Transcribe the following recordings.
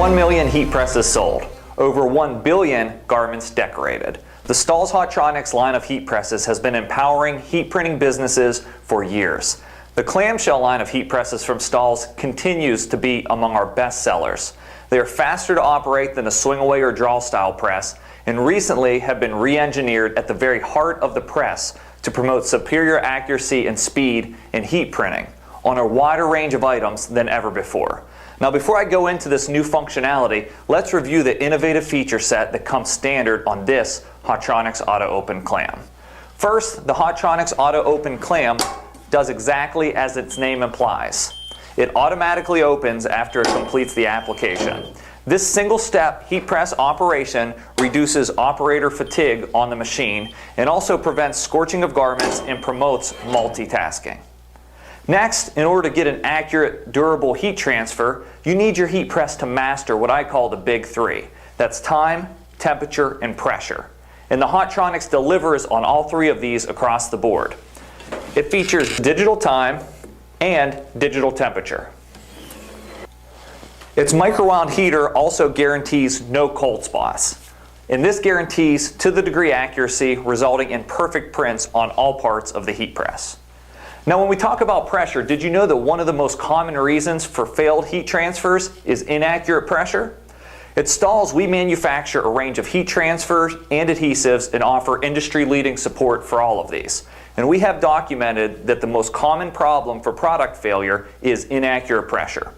1 million heat presses sold, over 1 billion garments decorated. The Stahls Hotronix line of heat presses has been empowering heat printing businesses for years. The clamshell line of heat presses from Stahls continues to be among our best sellers. They are faster to operate than a swing away or draw style press, and recently have been re-engineered at the very heart of the press to promote superior accuracy and speed in heat printing on a wider range of items than ever before. Now, before I go into this new functionality, let's review the innovative feature set that comes standard on this Hotronix Auto Open Clam. First, the Hotronix Auto Open Clam does exactly as its name implies. It automatically opens after it completes the application. This single-step heat press operation reduces operator fatigue on the machine and also prevents scorching of garments and promotes multitasking. Next, in order to get an accurate, durable heat transfer, you need your heat press to master what I call the big three. That's time, temperature, and pressure. And the Hotronix delivers on all three of these across the board. It features digital time and digital temperature. Its micro-wound heater also guarantees no cold spots. And this guarantees to the degree accuracy, resulting in perfect prints on all parts of the heat press. Now, when we talk about pressure, did you know that one of the most common reasons for failed heat transfers is inaccurate pressure? At Stahls, we manufacture a range of heat transfers and adhesives and offer industry-leading support for all of these. And we have documented that the most common problem for product failure is inaccurate pressure.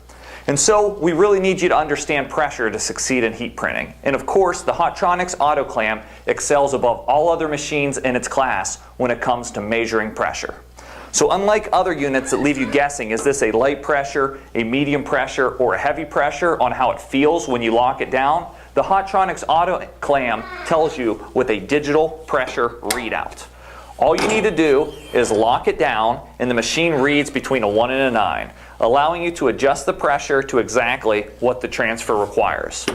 And so we really need you to understand pressure to succeed in heat printing. And of course, the Hotronix Auto Clam excels above all other machines in its class when it comes to measuring pressure. So unlike other units that leave you guessing, is this a light pressure, a medium pressure, or a heavy pressure on how it feels when you lock it down, the Hotronix Auto Clam tells you with a digital pressure readout. All you need to do is lock it down and the machine reads between a 1 and a 9, allowing you to adjust the pressure to exactly what the transfer requires.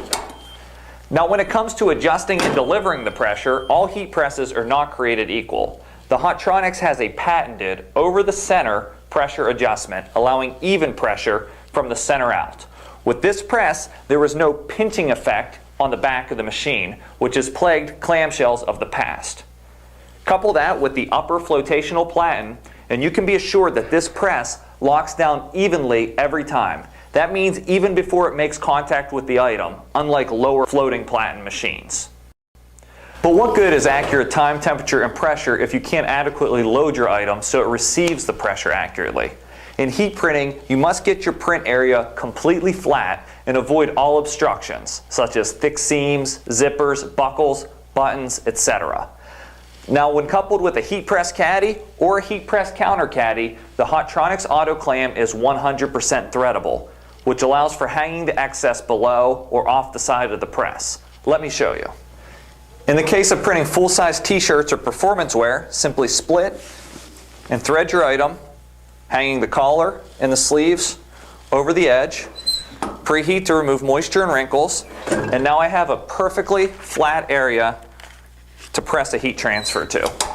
Now, when it comes to adjusting and delivering the pressure, all heat presses are not created equal. The Hotronix has a patented over-the-center pressure adjustment, allowing even pressure from the center out. With this press, there is no pinching effect on the back of the machine, which has plagued clamshells of the past. Couple that with the upper flotational platen, and you can be assured that this press locks down evenly every time. That means even before it makes contact with the item, unlike lower floating platen machines. But what good is accurate time, temperature, and pressure if you can't adequately load your item so it receives the pressure accurately? In heat printing, you must get your print area completely flat and avoid all obstructions, such as thick seams, zippers, buckles, buttons, etc. Now, when coupled with a heat press caddy or a heat press counter caddy, the Hotronix Auto Clam is 100% threadable, which allows for hanging the excess below or off the side of the press. Let me show you. In the case of printing full-size t-shirts or performance wear, simply split and thread your item, hanging the collar and the sleeves over the edge, preheat to remove moisture and wrinkles, and now I have a perfectly flat area to press a heat transfer to.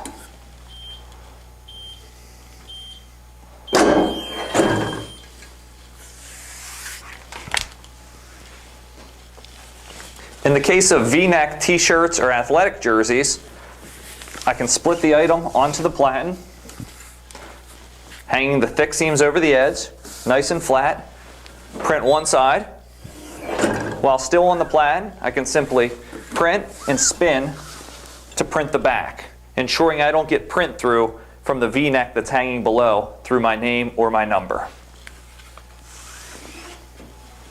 In the case of V-neck t-shirts or athletic jerseys, I can split the item onto the platen, hanging the thick seams over the edge, nice and flat, print one side. While still on the platen, I can simply print and spin to print the back, ensuring I don't get print through from the V-neck that's hanging below through my name or my number.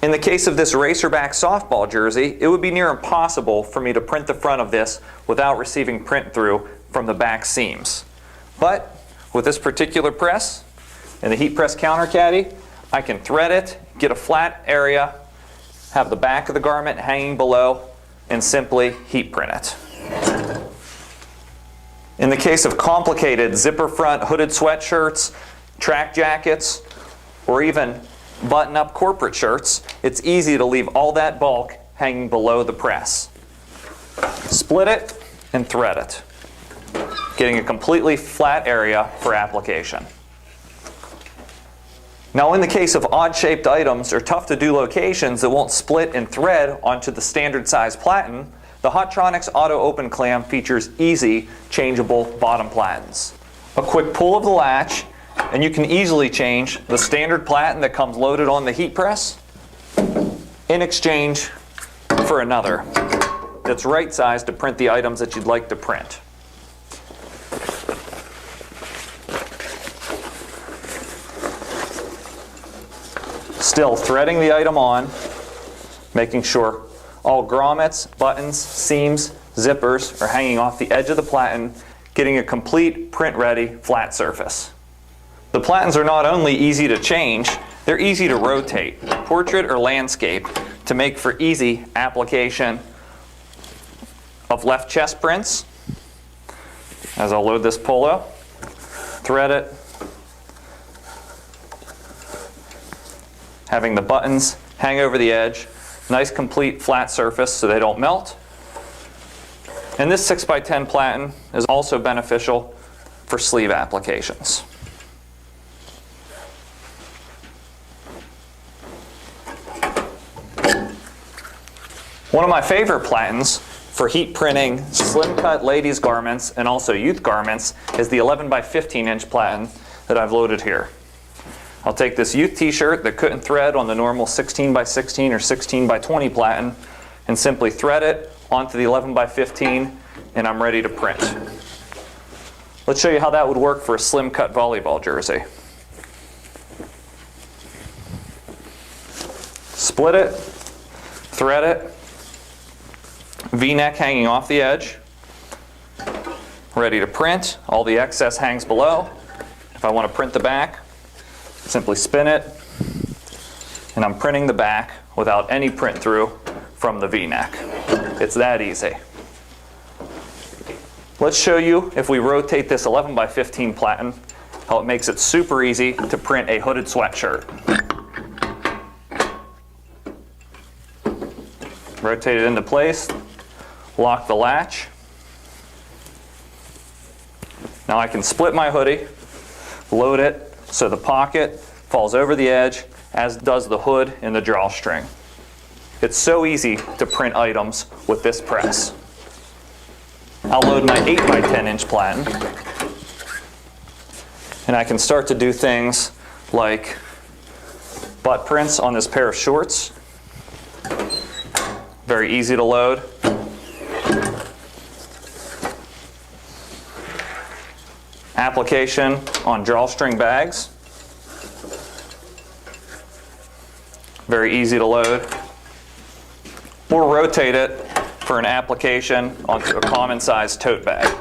In the case of this racerback softball jersey, it would be near impossible for me to print the front of this without receiving print through from the back seams. But with this particular press and the heat press counter caddy, I can thread it, get a flat area, have the back of the garment hanging below, and simply heat print it. In the case of complicated zipper front hooded sweatshirts, track jackets, or even button-up corporate shirts, it's easy to leave all that bulk hanging below the press. Split it and thread it, getting a completely flat area for application. Now in the case of odd-shaped items or tough-to-do locations that won't split and thread onto the standard size platen, the Hotronix Auto Open Clam features easy changeable bottom platens. A quick pull of the latch and you can easily change the standard platen that comes loaded on the heat press in exchange for another that's right sized to print the items that you'd like to print. Still threading the item on, making sure all grommets, buttons, seams, zippers are hanging off the edge of the platen, getting a complete print-ready flat surface. The platens are not only easy to change, they're easy to rotate, portrait or landscape, to make for easy application of left chest prints. As I'll load this polo, thread it, having the buttons hang over the edge, nice complete flat surface so they don't melt. And this 6x10 platen is also beneficial for sleeve applications. One of my favorite platens for heat printing slim cut ladies garments and also youth garments is the 11x15 inch platen that I've loaded here. I'll take this youth t-shirt that couldn't thread on the normal 16x16 or 16x20 platen and simply thread it onto the 11x15 and I'm ready to print. Let's show you how that would work for a slim cut volleyball jersey. Split it, thread it, V-neck hanging off the edge, ready to print. All the excess hangs below. If I want to print the back, simply spin it, and I'm printing the back without any print through from the V-neck. It's that easy. Let's show you, if we rotate this 11x15 platen, how it makes it super easy to print a hooded sweatshirt. Rotate it into place, lock the latch. Now I can split my hoodie, load it so the pocket falls over the edge, as does the hood and the drawstring. It's so easy to print items with this press. I'll load my 8x10 inch platen, and I can start to do things like butt prints on this pair of shorts. Very easy to load. Application on drawstring bags. Very easy to load. Or rotate it for an application onto a common size tote bag.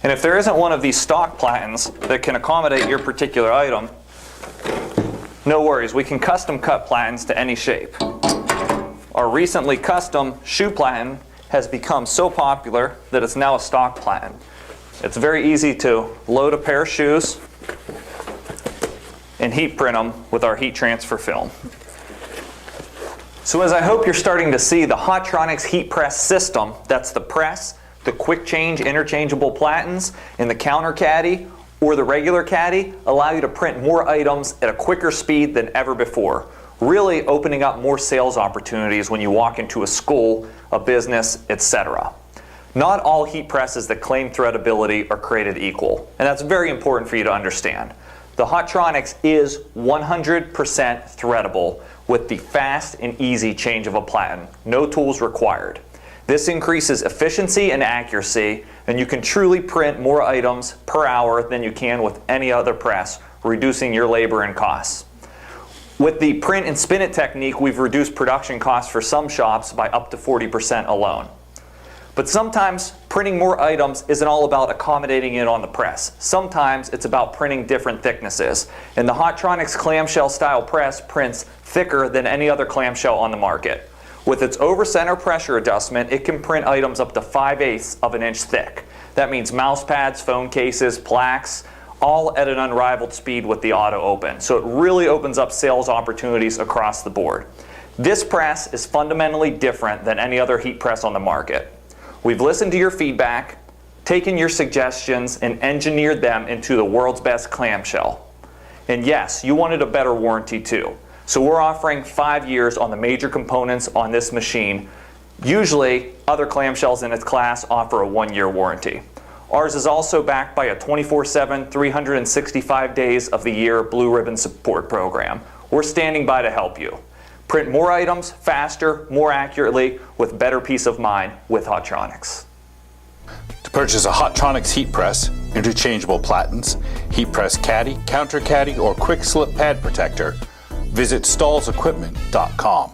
And if there isn't one of these stock platens that can accommodate your particular item, no worries, we can custom cut platens to any shape. Our recently custom shoe platen has become so popular that it's now a stock platen. It's very easy to load a pair of shoes and heat print them with our heat transfer film. So as I hope you're starting to see, the Hotronix heat press system, that's the press, the quick change interchangeable platens, and the counter caddy or the regular caddy allow you to print more items at a quicker speed than ever before, really opening up more sales opportunities when you walk into a school, a business, etc. Not all heat presses that claim threadability are created equal, and that's very important for you to understand. The Hotronix is 100% threadable with the fast and easy change of a platen, no tools required. This increases efficiency and accuracy, and you can truly print more items per hour than you can with any other press, reducing your labor and costs. With the print and spin it technique, we've reduced production costs for some shops by up to 40% alone. But sometimes printing more items isn't all about accommodating it on the press. Sometimes it's about printing different thicknesses. And the Hotronix clamshell style press prints thicker than any other clamshell on the market. With its over-center pressure adjustment, it can print items up to 5/8 of an inch thick. That means mouse pads, phone cases, plaques, all at an unrivaled speed with the Auto Open. So it really opens up sales opportunities across the board. This press is fundamentally different than any other heat press on the market. We've listened to your feedback, taken your suggestions, and engineered them into the world's best clamshell. And yes, you wanted a better warranty too. So we're offering 5 years on the major components on this machine. Usually, other clamshells in its class offer a 1-year warranty. Ours is also backed by a 24/7, 365 days of the year Blue Ribbon support program. We're standing by to help you. Print more items faster, more accurately, with better peace of mind with Hotronix. To purchase a Hotronix heat press, interchangeable platens, heat press caddy, counter caddy, or quick slip pad protector, visit stahlsequipment.com.